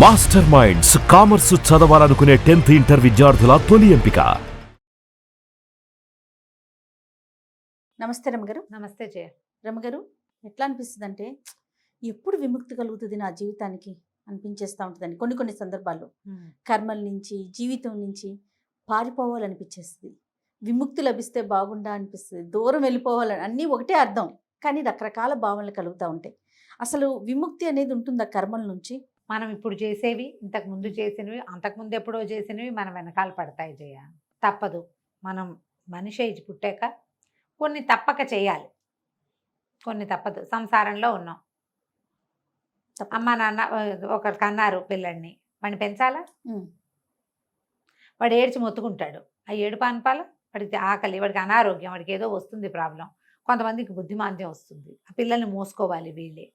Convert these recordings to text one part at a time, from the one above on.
Master minds commerce చదవాలనుకునే 10th inter విద్యార్థుల తొలి ఎంపిక. నమస్తే రమగారు. నమస్తే జయ. రమగారు, ఎట్లా అనిపిస్తుంది అంటే ఎప్పుడు విముక్తి కలుగుతుంది నా జీవితానికి అనిపించేస్తూ ఉంటుందని కొన్ని సందర్భాల్లో కర్మల నుంచి జీవితం నుంచి పారిపోవాలనిపించేస్తుంది. విముక్తి లభిస్తే బాగుండా అనిపిస్తుంది, దూరం వెళ్ళిపోవాలని, అన్నీ ఒకటే అర్థం కానీ రకరకాల భావనలు కలుగుతూ ఉంటాయి. అసలు విముక్తి అనేది ఉంటుందా కర్మల నుంచి? మనం ఇప్పుడు చేసేవి, ఇంతకు ముందు చేసినవి, అంతకుముందు ఎప్పుడో చేసినవి మన వెనకాల పడతాయి జయ. తప్పదు. మనం మనిషి ఏజ్ పుట్టాక కొన్ని తప్పక చేయాలి, కొన్ని తప్పదు. సంసారంలో ఉన్నాం, అమ్మ నాన్న ఒకరికి అన్నారు పిల్లడిని, వాడిని పెంచాలా? వాడు ఏడ్చి మొత్తుకుంటాడు, ఆ ఏడుపు అనపాల. వాడికి ఆకలి, వాడికి అనారోగ్యం, వాడికి ఏదో వస్తుంది ప్రాబ్లం, కొంతమందికి బుద్ధిమాంద్యం వస్తుంది, ఆ పిల్లల్ని మోసుకోవాలి వీళ్ళే.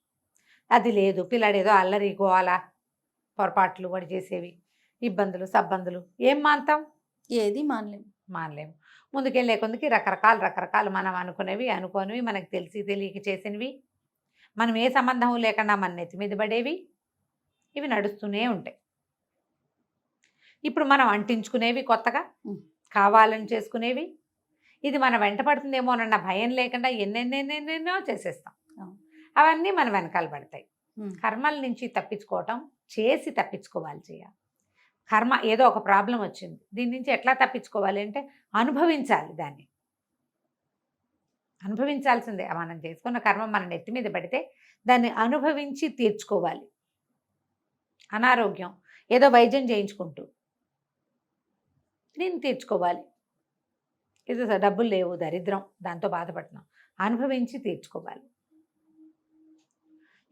అది లేదు, పిల్లాడు ఏదో అల్లరి గోవాల పొరపాట్లు వాడు చేసేవి, ఇబ్బందులు సబ్బందులు, ఏం మాంతాం? ఏది మానలేము. ముందుకెళ్ళే కొందుకి రకరకాలు మనం అనుకోనివి మనకు తెలిసి తెలియక చేసినవి, మనం ఏ సంబంధం లేకుండా మన నెత్తి మీద పడేవి, ఇవి నడుస్తూనే ఉంటాయి. ఇప్పుడు మనం అంటించుకునేవి, కొత్తగా కావాలని చేసుకునేవి, ఇది మన వెంట పడుతుందేమోనన్న భయం లేకుండా ఎన్నెన్నెన్నెన్నెన్నో చేసేస్తాం. అవన్నీ మన వెనకాల పడతాయి. కర్మల నుంచి తప్పించుకోవటం, చేసి తప్పించుకోవాలి చేయ. కర్మ ఏదో ఒక ప్రాబ్లం వచ్చింది, దీని నుంచి ఎట్లా తప్పించుకోవాలి అంటే అనుభవించాలి. దాన్ని అనుభవించాల్సిందే. మనం చేసుకున్న కర్మ మన నెత్తి మీద పడితే దాన్ని అనుభవించి తీర్చుకోవాలి. అనారోగ్యం, ఏదో వైద్యం చేయించుకుంటూ దీన్ని తీర్చుకోవాలి. ఇది డబ్బులు లేవు, దరిద్రం, దాంతో బాధపడుతున్నాం, అనుభవించి తీర్చుకోవాలి.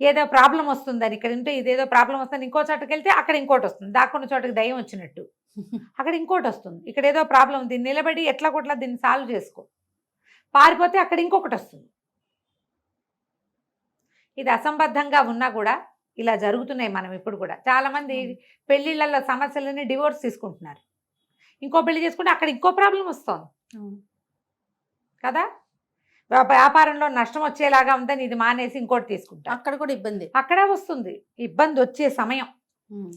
ఏదో ప్రాబ్లం వస్తుందని ఇక్కడ ఉంటే, ఇదేదో ప్రాబ్లం వస్తుంది, ఇంకో చోటకి వెళ్తే అక్కడ ఇంకోటి వస్తుంది, దాక్కున్న చోటకి దయ్యం వచ్చినట్టు అక్కడ ఇంకోటి వస్తుంది. ఇక్కడ ఏదో ప్రాబ్లం, దీన్ని నిలబడి ఎట్లా కొట్లా దీన్ని సాల్వ్ చేసుకో, పారిపోతే అక్కడ ఇంకొకటి వస్తుంది. ఇది అసంబద్ధంగా ఉన్నా కూడా ఇలా జరుగుతున్నాయి. మనం ఇప్పుడు కూడా చాలామంది పెళ్ళిళ్ళల్లో సమస్యలని డివోర్స్ తీసుకుంటున్నారు, ఇంకో పెళ్లి చేసుకుంటే అక్కడ ఇంకో ప్రాబ్లం వస్తుంది కదా. వ్యాపారంలో నష్టం వచ్చేలాగా ఉందని ఇది మానేసి ఇంకోటి తీసుకుంటా, అక్కడ కూడా ఇబ్బంది, అక్కడ వస్తుంది ఇబ్బంది. వచ్చే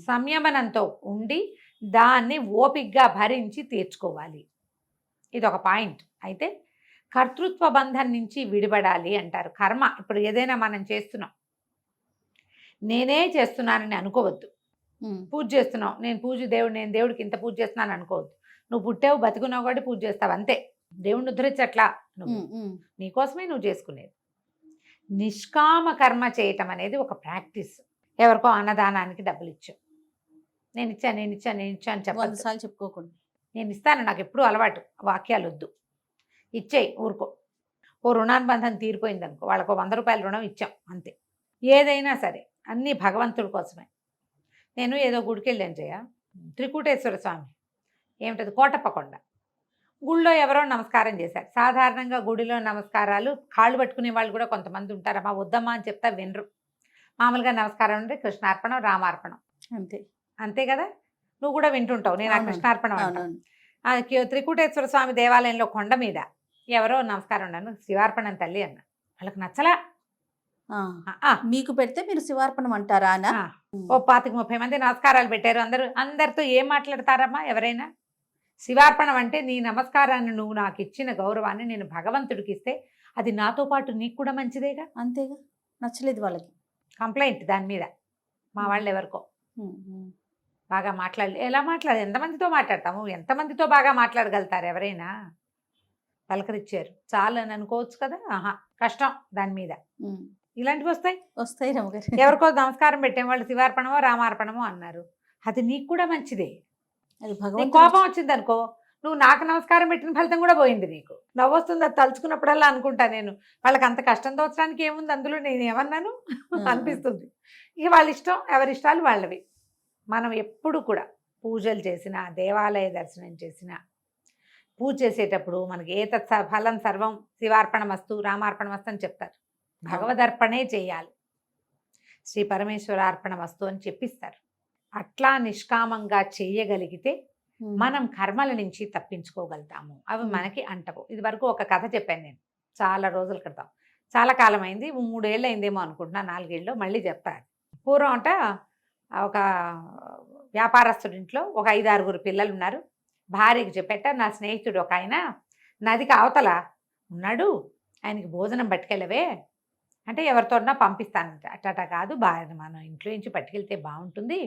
సంయమనంతో ఉండి దాన్ని ఓపికగా భరించి తీర్చుకోవాలి. ఇది ఒక పాయింట్. అయితే కర్తృత్వ బంధం నుంచి విడిపడాలి అంటారు. కర్మ ఇప్పుడు ఏదైనా మనం చేస్తున్నాం, నేనే చేస్తున్నానని అనుకోవద్దు. పూజ చేస్తున్నావు, నేను దేవుడికి ఇంత పూజ చేస్తున్నాను అనుకోవద్దు. నువ్వు పుట్టావు, బతుకున్నావు కాబట్టి పూజ చేస్తావు, అంతే. దేవుడిని ఉద్ధరించట్లా, నువ్వు నీకోసమే నువ్వు చేసుకునేది. నిష్కామ కర్మ చేయటం అనేది ఒక ప్రాక్టీస్. ఎవరికో అన్నదానానికి డబ్బులు ఇచ్చావు, నేను ఇచ్చాను అని చెప్పాలి, చెప్పుకోకుండా. నేను ఇస్తాను, నాకు ఎప్పుడూ అలవాటు, వాక్యాలు వద్దు, ఇచ్చేయి ఊరుకో. ఓ రుణానుబంధం తీరిపోయింది అనుకో, వాళ్ళకు 100 రూపాయల రుణం ఇచ్చాం, అంతే. ఏదైనా సరే అన్నీ భగవంతుడి కోసమే. నేను ఏదో గుడికి వెళ్ళాను జయ, త్రికూటేశ్వర స్వామి, ఏమిటది, కోటప్పకొండ. గుళ్ళో ఎవరో నమస్కారం చేశారు. సాధారణంగా గుడిలో నమస్కారాలు కాళ్ళు పట్టుకునే వాళ్ళు కూడా కొంతమంది ఉంటారు, అమ్మా వద్దమ్మా అని చెప్తా వినరు. మామూలుగా నమస్కారం అంటే కృష్ణార్పణం, రామార్పణం, అంతే కదా. నువ్వు కూడా వింటుంటావు, నేను ఆ కృష్ణార్పణం అంటాను. త్రికూటేశ్వర స్వామి దేవాలయంలో కొండ మీద ఎవరో నమస్కారం ఉన్నాను, శివార్పణం తల్లి అన్న. వాళ్ళకి నచ్చలా. మీకు పెడితే మీరు శివార్పణం అంటారా అన్న? ఓ 25-30 మంది నమస్కారాలు పెట్టారు. అందరితో ఏం మాట్లాడతారమ్మా ఎవరైనా? శివార్పణం అంటే నీ నమస్కారాన్ని, నువ్వు నాకు ఇచ్చిన గౌరవాన్ని నేను భగవంతుడికి ఇస్తే అది నాతో పాటు నీకు కూడా మంచిదేగా. అంతేగా. నచ్చలేదు వాళ్ళకి, కంప్లైంట్ దాని మీద. మా వాళ్ళు ఎవరికో బాగా ఎలా ఎంతమందితో మాట్లాడతాము, ఎంతమందితో బాగా మాట్లాడగలుగుతారు ఎవరైనా? పలకరిచ్చారు చాలు అని అనుకోవచ్చు కదా. కష్టం దాని మీద. ఇలాంటివి వస్తాయి రమగారు. ఎవరికో నమస్కారం పెట్టే వాళ్ళు శివార్పణమో రామార్పణమో అన్నారు, అది నీకు కూడా మంచిదే. అది కోపం వచ్చింది అనుకో, నువ్వు నాకు నమస్కారం పెట్టిన ఫలితం కూడా పోయింది నీకు. నవ్వు వస్తుంది అది తలుచుకున్నప్పుడల్లా అనుకుంటా నేను, వాళ్ళకి అంత కష్టం తోచడానికి ఏముంది అందులో, నేను ఏమన్నాను అనిపిస్తుంది. ఇక వాళ్ళ ఇష్టం, ఎవరి ఇష్టాలు వాళ్ళవి. మనం ఎప్పుడు కూడా పూజలు చేసినా, దేవాలయ దర్శనం చేసినా, పూజ చేసేటప్పుడు మనకి ఏతత్ ఫలం సర్వం శివార్పణమస్తు రామార్పణమస్తు అని చెప్తారు. భగవదర్పణే చేయాలి, శ్రీ పరమేశ్వరార్పణమస్తు అని చెప్పిస్తారు. అట్లా నిష్కామంగా చేయగలిగితే మనం కర్మల నుంచి తప్పించుకోగలుగుతాము. అవి మనకి అంటవు. ఇది వరకు ఒక కథ చెప్పాను నేను చాలా రోజుల క్రితం, చాలా కాలం అయింది, 3 ఏళ్ళు అయిందేమో అనుకుంటున్నా, 4 ఏళ్ళు, మళ్ళీ చెప్తాను. పూర్వం అంట ఒక వ్యాపారస్తుడింట్లో ఒక 5-6 పిల్లలు ఉన్నారు. భార్యకి చెప్పేట నా స్నేహితుడు ఒక ఆయన నదికి అవతల ఉన్నాడు, ఆయనకి భోజనం పట్టుకెళ్ళవే అంటే ఎవరితోన్నా పంపిస్తానంట. అట్ట కాదు, భార్య మన ఇంట్లో నుంచి పట్టుకెళ్తే బాగుంటుంది,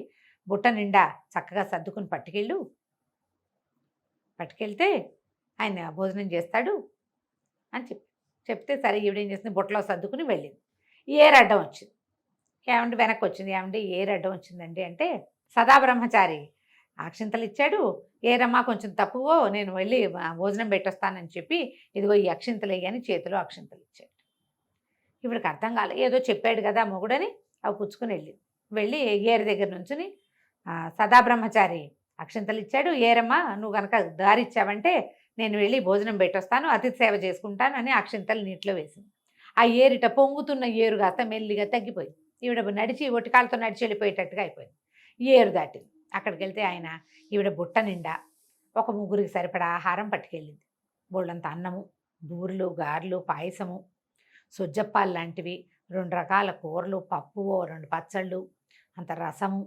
బుట్ట నిండా చక్కగా సర్దుకుని పట్టుకెళ్తే ఆయన భోజనం చేస్తాడు అని చెప్తే సరే ఈవిడేం చేసింది, బుట్టలో సర్దుకుని వెళ్ళింది. ఏరు అడ్డం వచ్చింది. ఏమంటే వెనక్కి వచ్చింది. ఏమంటే ఏరు అడ్డం వచ్చిందండి అంటే సదాబ్రహ్మచారి అక్షింతలు ఇచ్చాడు. ఏరమ్మా కొంచెం తక్కువ, నేను వెళ్ళి భోజనం పెట్టొస్తానని చెప్పి ఇదిగో ఈ అక్షింతలు వేయని చేతిలో అక్షింతలు ఇచ్చాడు. ఇవిడికి అర్థం కాలేదు, ఏదో చెప్పాడు కదా మొగుడని అవి పుచ్చుకుని వెళ్ళి ఏరు దగ్గర నుంచుని సదాబ్రహ్మచారి అక్షింతలు ఇచ్చాడు. ఏరమ్మా నువ్వు కనుక దారి ఇచ్చావంటే నేను వెళ్ళి భోజనం పెట్టొస్తాను, అతిథి సేవ చేసుకుంటాను అని అక్షింతలు నీటిలో వేసింది. ఆ ఏరిట పొంగుతున్న ఏరు కాస్త మెల్లిగా తగ్గిపోయింది. ఈవిడ నడిచి ఒటికాలతో నడిచి వెళ్ళిపోయేటట్టుగా అయిపోయింది. ఏరు దాటింది. అక్కడికి వెళ్తే ఆయన ఈవిడ బుట్ట నిండా ఒక 3 సరిపడా ఆహారం పట్టుకెళ్ళింది. బోళ్ళంత అన్నము, బూరెలు, గారెలు, పాయసము, సొజ్జప్పాలు లాంటివి, 2 రకాల కూరలు, పప్పు, 2 పచ్చళ్ళు, అంత రసము,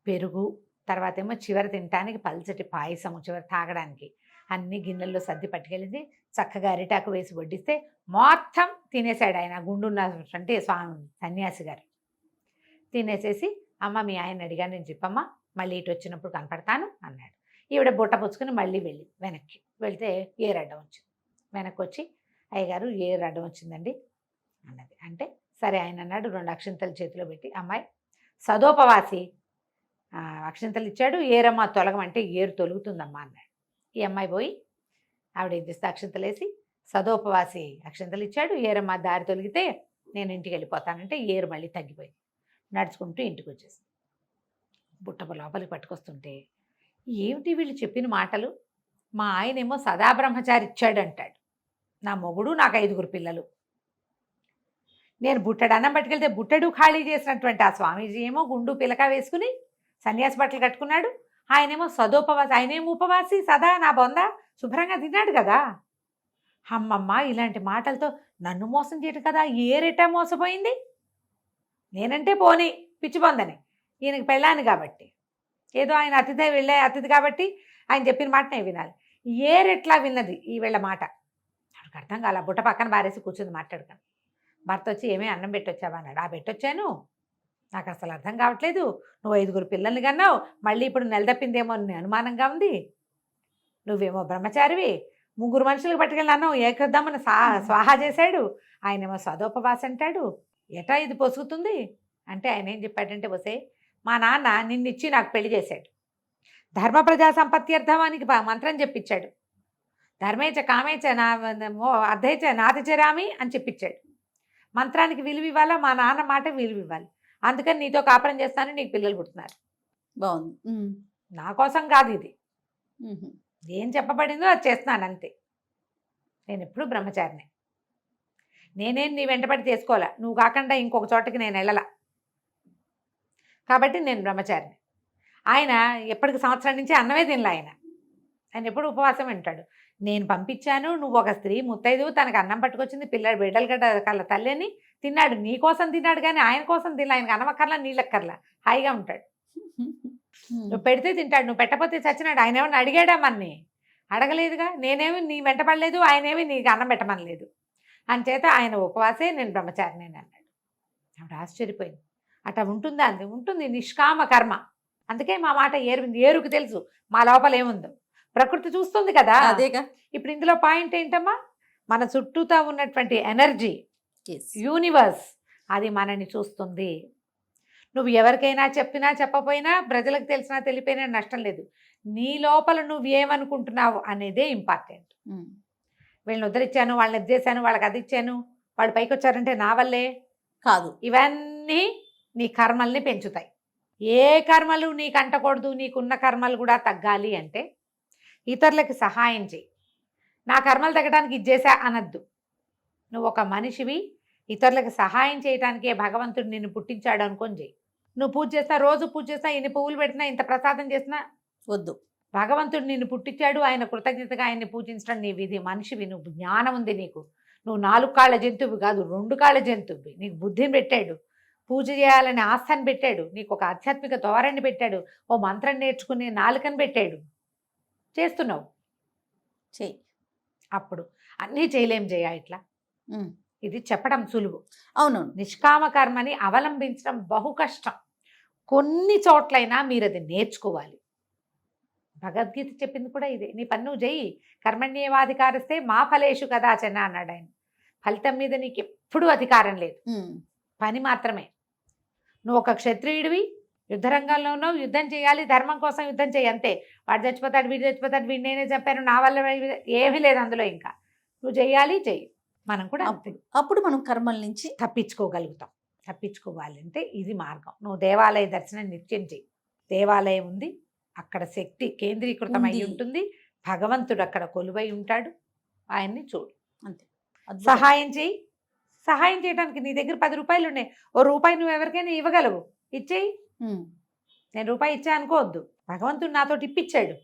పెరుగు, తర్వాత ఏమో చివరి తినటానికి పల్చటి పాయసము, చివరి తాగడానికి అన్ని గిన్నెల్లో సర్ది పట్టుకెళ్ళింది. చక్కగా అరిటాకు వేసి వడ్డిస్తే మొత్తం తినేశాడు ఆయన. గుండున్నటువంటి స్వామి సన్యాసి గారు తినేసేసి, అమ్మ మీ ఆయన అడిగాను నేను చెప్పమ్మా, మళ్ళీ ఇటు వచ్చినప్పుడు కనపడతాను అన్నాడు. ఈవిడ బుట్ట పుచ్చుకుని మళ్ళీ వెనక్కి వెళ్తే ఏరు అడ్డం వచ్చింది. వెనక్కి వచ్చి అయ్యగారు ఏరు అడ్డం వచ్చిందండి అన్నది. అంటే సరే ఆయన అన్నాడు, 2 అక్షింతలు చేతిలో పెట్టి, అమ్మాయి సదోపవాసి అక్షింతలు ఇచ్చాడు, ఏరమ్మ తొలగమంటే ఏరు తొలుగుతుందమ్మా అన్నాడు. ఈ అమ్మాయి పోయి ఆవిడ ఏం చేస్తే అక్షింతలు వేసి సదోపవాసి అక్షింతలు ఇచ్చాడు, ఏరమ్మ దారి తొలిగితే నేను ఇంటికి వెళ్ళిపోతానంటే ఏరు మళ్ళీ తగ్గిపోయింది. నడుచుకుంటూ ఇంటికి వచ్చేసింది. బుట్ట లోపలికి పట్టుకొస్తుంటే ఏమిటి వీళ్ళు చెప్పిన మాటలు, మా ఆయనేమో సదాబ్రహ్మచారి ఇచ్చాడు అంటాడు, నా మొగుడు, నాకు 5 పిల్లలు, నేను బుట్టడు అన్నం పట్టుకెళ్తే బుట్టడు ఖాళీ చేసినటువంటి ఆ స్వామీజీ ఏమో గుండు పిలక వేసుకుని సన్యాసి బట్టలు కట్టుకున్నాడు, ఆయనేమో సదోపవాసి, ఆయనేమో ఉపవాసి, సదా నా బొంద శుభ్రంగా తిన్నాడు కదా. అమ్మమ్మ ఇలాంటి మాటలతో నన్ను మోసం చేయడు కదా, ఏరెట్టా మోసపోయింది. నేనంటే పోనీ పిచ్చి బొందని, ఈయనకి పెళ్ళాను కాబట్టి, ఏదో ఆయన వెళ్ళే అతిథి కాబట్టి ఆయన చెప్పిన మాట నేను వినాలి. ఏరెట్లా విన్నది ఈ వీళ్ళ మాట, నాకు అర్థం కాల. బుట్ట పక్కన బారేసి కూర్చుంది మాట్లాడుకొని. భర్త వచ్చి ఏమీ అన్నం పెట్టొచ్చావా అన్నాడు. పెట్టొచ్చాను, నాకు అసలు అర్థం కావట్లేదు, నువ్వు 5 పిల్లల్ని కన్నావు, మళ్ళీ ఇప్పుడు నెలదప్పిందేమో అని అనుమానంగా ఉంది, నువ్వేమో బ్రహ్మచారివి, 3 మనుషులకు పట్టుకెళ్ళి అన్నావు ఏకద్దామని స్వాహా చేశాడు, ఆయనేమో సదోపవాసి అంటాడు, ఎటా ఇది పొసుగుతుంది అంటే ఆయన ఏం చెప్పాడంటే, వసే మా నాన్న నిన్నిచ్చి నాకు పెళ్లి చేశాడు, ధర్మ ప్రజా సంపత్త్యర్థమానికి మంత్రం చెప్పించాడు, ధర్మేచ కామేచ నా అర్ధేచ నాతిచరామి అని చెప్పించాడు. మంత్రానికి విలువ ఇవ్వాలా, మా నాన్న మాట విలువ ఇవ్వాలి, అందుకని నీతో కాపురం చేస్తాను, నీకు పిల్లలు పుడుతున్నారు. బాగుంది. నా కోసం కాదు ఇది, ఏం చెప్పబడిందో అది చేస్తున్నాను అంతే. నేను ఎప్పుడు బ్రహ్మచారినే, నేనేం నీ వెంటబడి చేసుకోవాలా, నువ్వు కాకుండా ఇంకొక చోటకి నేను వెళ్ళలా, కాబట్టి నేను బ్రహ్మచారిని. ఆయన ఎప్పటికి సంవత్సరం నుంచి అన్నమే తినలే. ఆయన ఎప్పుడు ఉపవాసం వింటాడు. నేను పంపించాను, నువ్వు ఒక స్త్రీ ముత్తైదు, తనకు అన్నం పట్టుకొచ్చింది, బిడ్డలు గడ్డ కళ్ళ తల్లిని తిన్నాడు, నీ కోసం తిన్నాడు కానీ ఆయన కోసం తినలే. ఆయనకు అన్నమక్కర్లా నీళ్ళక్కర్లా, హాయిగా ఉంటాడు. నువ్వు పెడితే తింటాడు, నువ్వు పెట్టకపోతే చచ్చినాడు. ఆయన ఏమన్నా అడిగాడా మన్ని? అడగలేదుగా. నేనేమి నీ వెంటపడలేదు, ఆయనేమి నీకు అన్నం పెట్టమనలేదు. అంచేత ఆయన ఉపవాసే, నేను బ్రహ్మచారిని అన్నాడు. ఆవిడ ఆశ్చర్యపోయింది. అట్లా ఉంటుందా అంది. ఉంటుంది, నిష్కామ కర్మ. అందుకే మా మాట ఏరుకు తెలుసు మా లోపల ఏముందో. ప్రకృతి చూస్తుంది కదా. అదేగా. ఇప్పుడు ఇందులో పాయింట్ ఏంటమ్మా, మన చుట్టూతా ఉన్నటువంటి ఎనర్జీ, యూనివర్స్, అది మనని చూస్తుంది. నువ్వు ఎవరికైనా చెప్పినా చెప్పపోయినా, ప్రజలకు తెలిసినా తెలిపోయినా నష్టం లేదు. నీ లోపల నువ్వు ఏమనుకుంటున్నావు అనేదే ఇంపార్టెంట్. వీళ్ళని ఉద్ధరించాను, వాళ్ళని ఇది చేశాను, వాళ్ళకి అది ఇచ్చాను, వాళ్ళు పైకి వచ్చారంటే నా వల్లే కాదు. ఇవన్నీ నీ కర్మల్ని పెంచుతాయి. ఏ కర్మలు నీకు అంటకూడదు, నీకున్న కర్మలు కూడా తగ్గాలి అంటే ఇతరులకి సహాయం చేయి. నా కర్మలు తగ్గడానికి ఇది చేశా అనద్దు. నువ్వు ఒక మనిషివి, ఇతరులకు సహాయం చేయడానికే భగవంతుడు నిన్ను పుట్టించాడు అనుకొని చేయి. నువ్వు పూజ చేస్తా, రోజు పూజ చేస్తా, ఇన్ని పువ్వులు పెట్టినా, ఇంత ప్రసాదం చేసినా వద్దు. భగవంతుడు నిన్ను పుట్టించాడు, ఆయన కృతజ్ఞతగా ఆయన్ని పూజించడం నీ విధి. మనిషివి నువ్వు, జ్ఞానం ఉంది నీకు. నువ్వు 4 కాళ్ళ జంతువు కాదు, 2 కాళ్ళ జంతువు. నీకు బుద్ధిని పెట్టాడు. పూజ చేయాలని ఆస్థాన్ని పెట్టాడు, నీకు ఒక ఆధ్యాత్మిక ధోరణి పెట్టాడు, ఓ మంత్రం నేర్చుకునే నాలుకని పెట్టాడు, చేస్తున్నావు. చెయ్యి. అప్పుడు అన్నీ చేయలేం జయ ఇట్లా. ఉమ్. ఇది చెప్పడం సులువు, అవునవును. నిష్కామ కర్మని అవలంబించడం బహు కష్టం. కొన్ని చోట్లైనా మీరు అది నేర్చుకోవాలి. భగవద్గీత చెప్పింది కూడా ఇదే, నీ పని నువ్వు చెయ్యి, కర్మణ్యేవాధికారిస్తే మా ఫలేషు కదాచన అన్నాడు ఆయన. ఫలితం మీద నీకు ఎప్పుడూ అధికారం లేదు, ఉమ్. పని మాత్రమే. నువ్వు ఒక క్షత్రియుడివి, యుద్ధరంగంలో ఉన్నావు, యుద్ధం చేయాలి, ధర్మం కోసం యుద్ధం చేయి అంతే. వాడు చచ్చిపోతాడు, వీడు చచ్చిపోతాడు, వీడు నేనే చెప్పాను, నా వల్ల ఏమీ లేదు అందులో. ఇంకా నువ్వు చెయ్యాలి, చెయ్యి. మనం కూడా అప్పుడు మనం కర్మల నుంచి తప్పించుకోగలుగుతాం. తప్పించుకోవాలంటే ఇది మార్గం. నువ్వు దేవాలయ దర్శనం నిత్యం చెయ్యి. దేవాలయం ఉంది, అక్కడ శక్తి కేంద్రీకృతమై ఉంటుంది, భగవంతుడు అక్కడ కొలువై ఉంటాడు, ఆయన్ని చూడు అంతే. సహాయం చెయ్యి. సహాయం చేయడానికి నీ దగ్గర 10 రూపాయలు ఉన్నాయి, ఓ రూపాయి నువ్వు ఎవరికైనా ఇవ్వగలవు, ఇచ్చేయి. నేను రూపాయి ఇచ్చా అనుకోవద్దు, భగవంతుడు నాతో ఇప్పించాడు,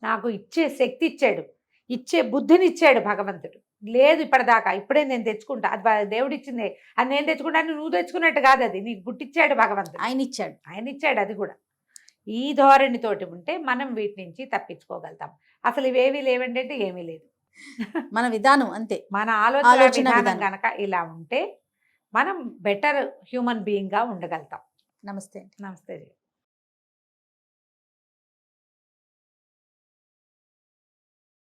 నాకు ఇచ్చే శక్తి ఇచ్చాడు, ఇచ్చే బుద్ధిని ఇచ్చాడు భగవంతుడు. లేదు ఇప్పటిదాకా, ఇప్పుడే నేను తెచ్చుకుంటా, అది దేవుడు ఇచ్చిందే, అది నేను తెచ్చుకుంటాను, నువ్వు తెచ్చుకున్నట్టు కాదు, అది నీకు పుట్టించాడు భగవంతుడు, ఆయన ఇచ్చాడు. అది కూడా ఈ ధోరణితోటి ఉంటే మనం వీటి నుంచి తప్పించుకోగలుగుతాం. అసలు ఇవేవి లేవండి అంటే ఏమీ లేదు, మన విధానం అంతే. మన ఆలోచన విధానం కనుక ఇలా ఉంటే మనం బెటర్ హ్యూమన్ బీయింగ్గా ఉండగలుగుతాం. నమస్తే. నమస్తే.